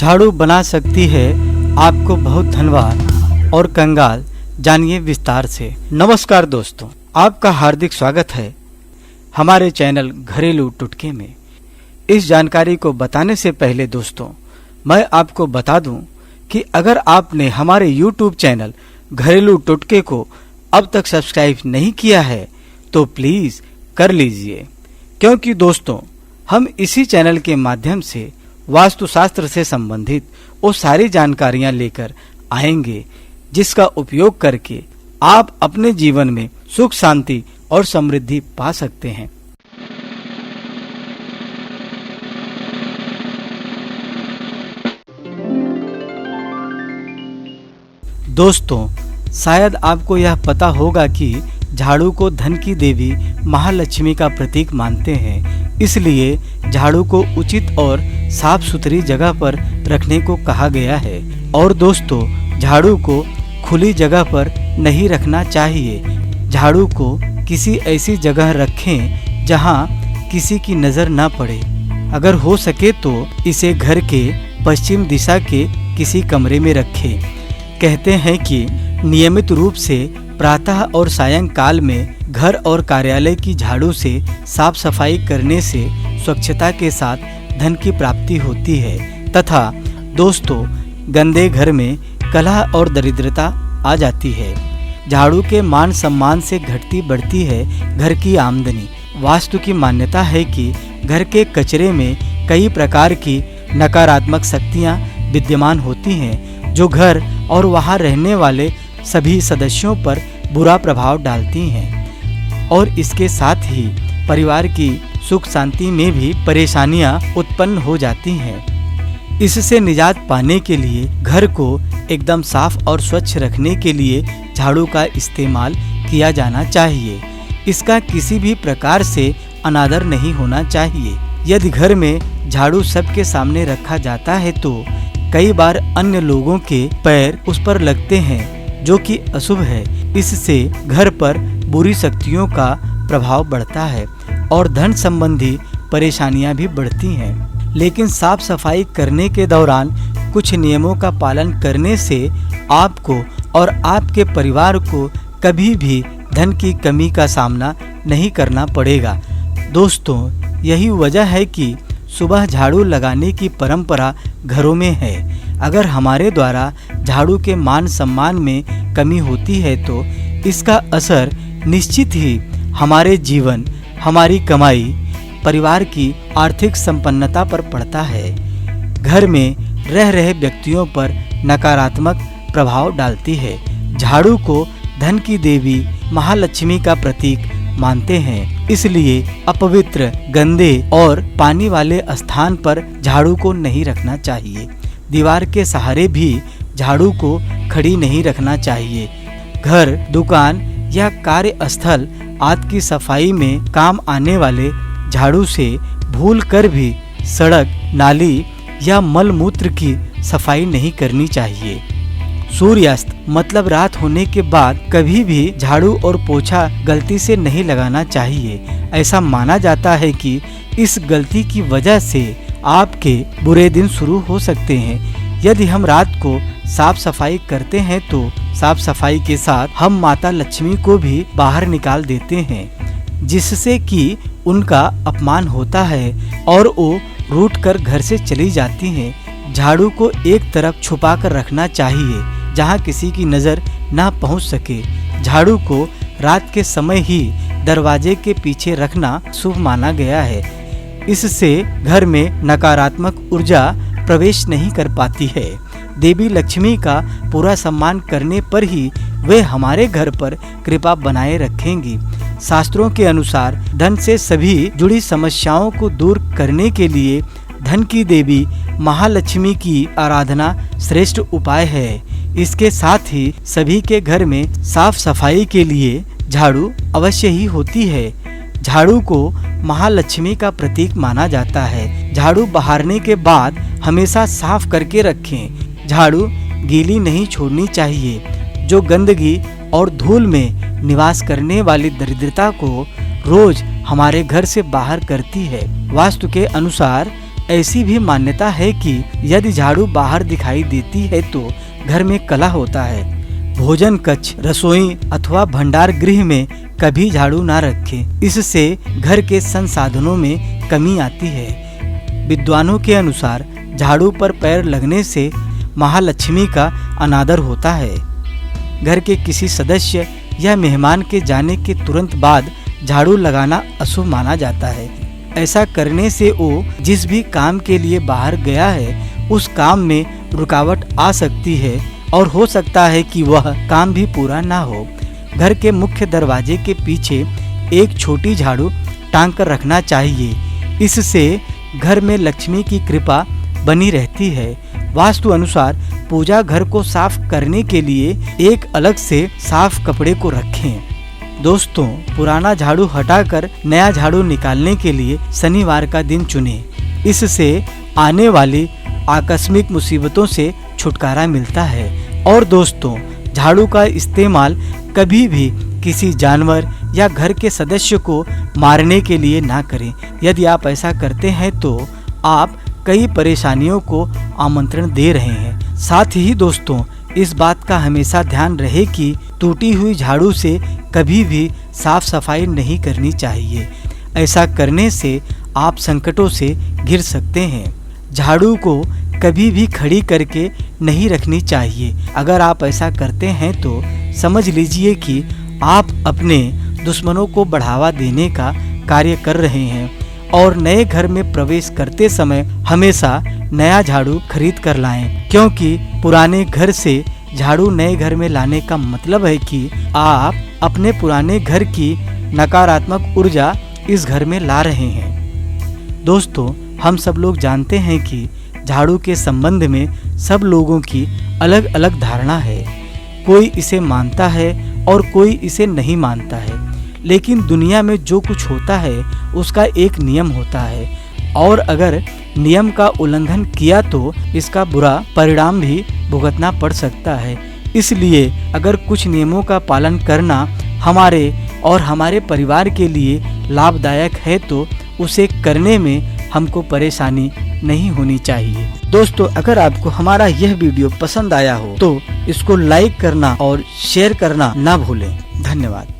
झाड़ू बना सकती है आपको बहुत धनवान और कंगाल, जानिए विस्तार से। नमस्कार दोस्तों, आपका हार्दिक स्वागत है हमारे चैनल घरेलू टुटके में। इस जानकारी को बताने से पहले दोस्तों, मैं आपको बता दूं कि अगर आपने हमारे YouTube चैनल घरेलू टुटके को अब तक सब्सक्राइब नहीं किया है तो प्लीज कर लीजिए, क्योंकि दोस्तों हम इसी चैनल के माध्यम से वास्तुशास्त्र से संबंधित वो सारी जानकारियां लेकर आएंगे जिसका उपयोग करके आप अपने जीवन में सुख, शांति और समृद्धि पा सकते हैं। दोस्तों, शायद आपको यह पता होगा कि झाड़ू को धन की देवी महालक्ष्मी का प्रतीक मानते हैं, इसलिए झाड़ू को उचित और साफ सुथरी जगह पर रखने को कहा गया है। और दोस्तों, झाड़ू को खुली जगह पर नहीं रखना चाहिए। झाड़ू को किसी ऐसी जगह रखें जहां किसी की नजर न पड़े। अगर हो सके तो इसे घर के पश्चिम दिशा के किसी कमरे में रखें। कहते हैं कि नियमित रूप से प्रातः और सायंकाल में घर और कार्यालय की झाड़ू से साफ सफाई करने से स्वच्छता के साथ धन की प्राप्ति होती है तथा दोस्तों, गंदे घर में कलह और दरिद्रता आ जाती है। झाड़ू के मान सम्मान से घटती बढ़ती है घर की आमदनी। वास्तु की मान्यता है कि घर के कचरे में कई प्रकार की नकारात्मक शक्तियां विद्यमान होती हैं जो घर और वहां रहने वाले सभी सदस्यों पर बुरा प्रभाव डालती हैं और इसके साथ ही परिवार की सुख शांति में भी परेशानियां उत्पन्न हो जाती हैं। इससे निजात पाने के लिए घर को एकदम साफ और स्वच्छ रखने के लिए झाड़ू का इस्तेमाल किया जाना चाहिए। इसका किसी भी प्रकार से अनादर नहीं होना चाहिए। यदि घर में झाड़ू सबके सामने रखा जाता है तो कई बार अन्य लोगों के पैर उस पर लगते हैं जो कि अशुभ है। इससे घर पर बुरी शक्तियों का प्रभाव बढ़ता है और धन संबंधी परेशानियां भी बढ़ती हैं। लेकिन साफ सफाई करने के दौरान कुछ नियमों का पालन करने से आपको और आपके परिवार को कभी भी धन की कमी का सामना नहीं करना पड़ेगा। दोस्तों, यही वजह है कि सुबह झाड़ू लगाने की परंपरा घरों में है। अगर हमारे द्वारा झाड़ू के मान सम्मान में कमी होती है तो इसका असर निश्चित ही हमारे जीवन, हमारी कमाई, परिवार की आर्थिक संपन्नता पर पड़ता है। घर में रह रहे व्यक्तियों पर नकारात्मक प्रभाव डालती है। झाड़ू को धन की देवी महालक्ष्मी का प्रतीक मानते हैं, इसलिए अपवित्र, गंदे और पानी वाले स्थान पर झाड़ू को नहीं रखना चाहिए। दीवार के सहारे भी झाड़ू को खड़ी नहीं रखना चाहिए। घर, दुकान या कार्यस्थल आदि की सफाई में काम आने वाले झाड़ू से भूल कर भी सड़क, नाली या मल मूत्र की सफाई नहीं करनी चाहिए। सूर्यास्त मतलब रात होने के बाद कभी भी झाड़ू और पोछा गलती से नहीं लगाना चाहिए। ऐसा माना जाता है कि इस गलती की वजह से आपके बुरे दिन शुरू हो सकते हैं। यदि हम रात को साफ सफाई करते हैं तो साफ सफाई के साथ हम माता लक्ष्मी को भी बाहर निकाल देते हैं, जिससे कि उनका अपमान होता है और वो रूठ कर घर से चली जाती हैं। झाड़ू को एक तरफ छुपा कर रखना चाहिए जहां किसी की नजर ना पहुंच सके। झाड़ू को रात के समय ही दरवाजे के पीछे रखना शुभ माना गया है। इससे घर में नकारात्मक ऊर्जा प्रवेश नहीं कर पाती है। देवी लक्ष्मी का पूरा सम्मान करने पर ही वे हमारे घर पर कृपा बनाए रखेंगी। शास्त्रों के अनुसार धन से सभी जुड़ी समस्याओं को दूर करने के लिए धन की देवी महालक्ष्मी की आराधना श्रेष्ठ उपाय है। इसके साथ ही सभी के घर में साफ सफाई के लिए झाड़ू अवश्य ही होती है। झाड़ू को महालक्ष्मी का प्रतीक माना जाता है। झाड़ू बहारने के बाद हमेशा साफ करके रखें। झाड़ू गीली नहीं छोड़नी चाहिए, जो गंदगी और धूल में निवास करने वाली दरिद्रता को रोज हमारे घर से बाहर करती है। वास्तु के अनुसार ऐसी भी मान्यता है कि यदि झाड़ू बाहर दिखाई देती है तो घर में कलह होता है। भोजन कक्ष, रसोई अथवा भंडार गृह में कभी झाड़ू ना रखें, इससे घर के संसाधनों में कमी आती है। विद्वानों के अनुसार झाड़ू पर पैर लगने से महालक्ष्मी का अनादर होता है। घर के किसी सदस्य या मेहमान के जाने के तुरंत बाद झाड़ू लगाना अशुभ माना जाता है। ऐसा करने से वो जिस भी काम के लिए बाहर गया है उस काम में रुकावट आ सकती है और हो सकता है कि वह काम भी पूरा ना हो। घर के मुख्य दरवाजे के पीछे एक छोटी झाड़ू टांग कर रखना चाहिए, इससे घर में लक्ष्मी की कृपा बनी रहती है। वास्तु अनुसार पूजा घर को साफ करने के लिए एक अलग से साफ कपड़े को रखें। दोस्तों, पुराना झाड़ू हटाकर नया झाड़ू निकालने के लिए शनिवार का दिन चुनें। इससे आने वाली आकस्मिक मुसीबतों से छुटकारा मिलता है। और दोस्तों, झाड़ू का इस्तेमाल कभी भी किसी जानवर या घर के सदस्य को मारने के लिए ना करें। यदि आप ऐसा करते हैं तो आप कई परेशानियों को आमंत्रण दे रहे हैं। साथ ही दोस्तों, इस बात का हमेशा ध्यान रहे कि टूटी हुई झाड़ू से कभी भी साफ सफाई नहीं करनी चाहिए। ऐसा करने से आप संकटों से घिर सकते हैं। झाड़ू को कभी भी खड़ी करके नहीं रखनी चाहिए। अगर आप ऐसा करते हैं तो समझ लीजिए कि आप अपने दुश्मनों को बढ़ावा देने का कार्य कर रहे हैं। और नए घर में प्रवेश करते समय हमेशा नया झाड़ू खरीद कर लाएं, क्योंकि पुराने घर से झाड़ू नए घर में लाने का मतलब है कि आप अपने पुराने घर की नकारात्मक ऊर्जा इस घर में ला रहे हैं। दोस्तों, हम सब लोग जानते हैं कि झाड़ू के संबंध में सब लोगों की अलग अलग धारणा है। कोई इसे मानता है और कोई इसे नहीं मानता है, लेकिन दुनिया में जो कुछ होता है उसका एक नियम होता है और अगर नियम का उल्लंघन किया तो इसका बुरा परिणाम भी भुगतना पड़ सकता है। इसलिए अगर कुछ नियमों का पालन करना हमारे और हमारे परिवार के लिए लाभदायक है तो उसे करने में हमको परेशानी नहीं होनी चाहिए। दोस्तों, अगर आपको हमारा यह वीडियो पसंद आया हो तो इसको लाइक करना और शेयर करना ना भूलें। धन्यवाद।